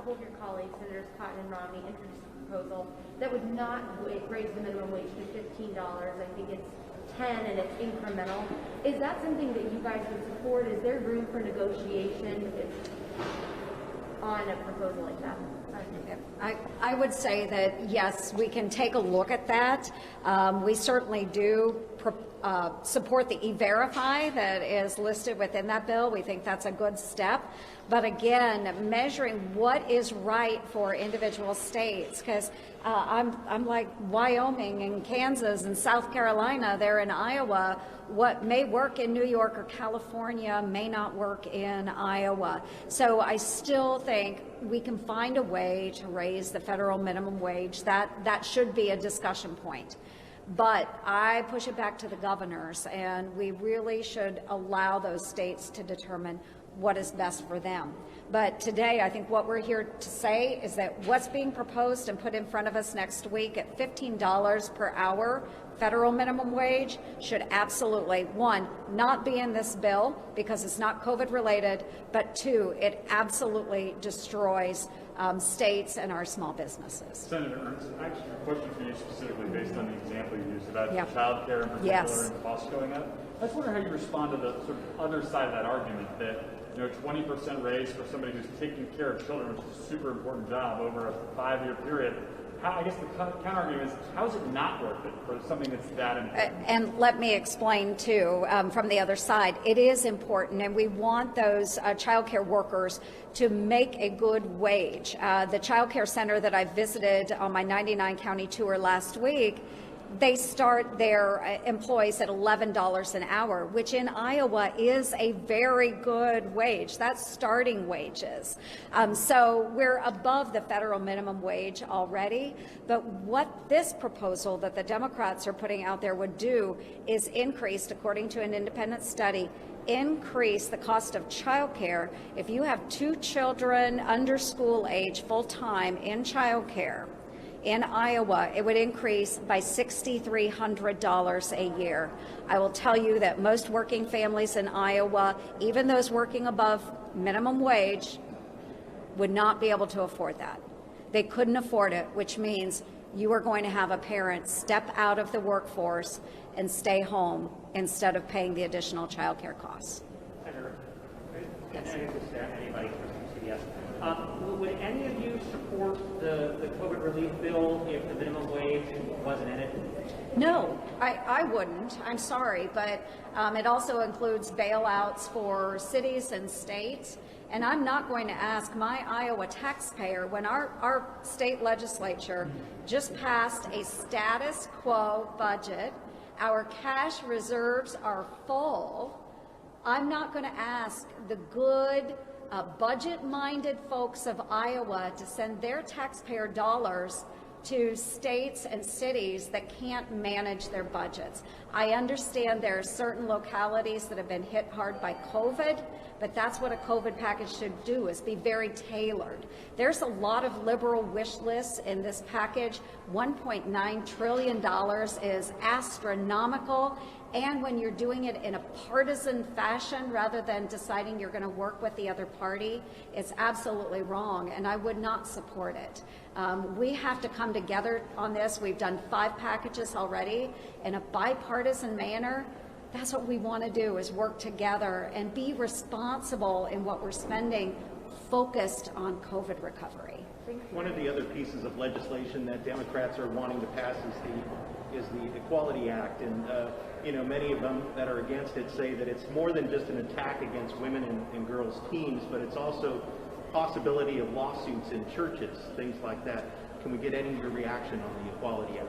couple of your colleagues, Senators Cotton and Romney, introduced a proposal that would not raise the minimum wage to $15. I think it's 10 and it's incremental. Is that something that you guys would support? Is there room for negotiation on a proposal like that? I would say that, yes, we can take a look at that. We certainly do support the E-Verify that is listed within that bill. We think that's a good step. But again, measuring what is right for individual states, because I'm like Wyoming and Kansas and South Carolina, they're in Iowa. What may work in New York or California may not work in Iowa. So I still think we can find a way to raise the federal minimum wage. That should be a discussion point. But I push it back to the governors, and we really should allow those states to determine what is best for them. But today, I think what we're here to say is that what's being proposed and put in front of us next week at $15 per hour federal minimum wage should absolutely, one, not be in this bill because it's not COVID related, but two, it absolutely destroys states and our small businesses. Senator Ernst, actually a question for you specifically based on the example you used about child care in particular and costs going up. I just wonder how you respond to the sort of other side of that argument that 20% raise for somebody who's taking care of children, which is a super important job over a 5-year period. I guess the counter-argument is, how is it not worth it for something that's that important? And let me explain, too, from the other side. It is important, and we want those child care workers to make a good wage. The child care center that I visited on my 99-county tour last week, they start their employees at $11 an hour, which in Iowa is a very good wage. That's starting wages. So we're above the federal minimum wage already. But what this proposal that the Democrats are putting out there would do is increase, according to an independent study, increase the cost of childcare. If you have 2 children under school age full-time in childcare, in Iowa, it would increase by $6,300 a year. I will tell you that most working families in Iowa, even those working above minimum wage, would not be able to afford that. They couldn't afford it, which means you are going to have a parent step out of the workforce and stay home instead of paying the additional child care costs. Senator, anybody from CBS. Would any of you support the COVID relief bill if the minimum wage wasn't in it? No, I wouldn't. I'm sorry, but it also includes bailouts for cities and states. And I'm not going to ask my Iowa taxpayer, when our state legislature just passed a status quo budget, our cash reserves are full. I'm not going to ask the good budget-minded folks of Iowa to send their taxpayer dollars to states and cities that can't manage their budgets. I understand there are certain localities that have been hit hard by COVID, but that's what a COVID package should do, is be very tailored. There's a lot of liberal wish lists in this package. $1.9 trillion is astronomical. And when you're doing it in a partisan fashion rather than deciding you're going to work with the other party, it's absolutely wrong, and I would not support it. We have to come together on this. We've done 5 packages already in a bipartisan manner. That's what we want to do, is work together and be responsible in what we're spending, focused on COVID recovery. One of the other pieces of legislation that Democrats are wanting to pass is the Equality Act, and many of them that are against it say that it's more than just an attack against women and girls' teams, but it's also possibility of lawsuits in churches, things like that. Can we get any of your reaction on the Equality Act?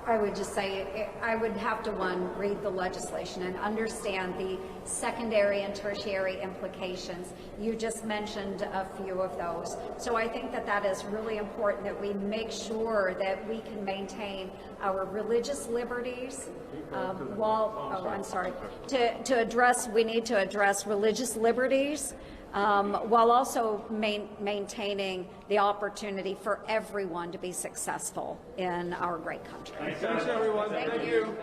I would just say I would have to, one, read the legislation and understand the secondary and tertiary implications. You just mentioned a few of those. So I think that is really important, that we make sure that we can maintain our religious liberties we need to address religious liberties while also maintaining the opportunity for everyone to be successful in our great country. Thanks, everyone. Thank you.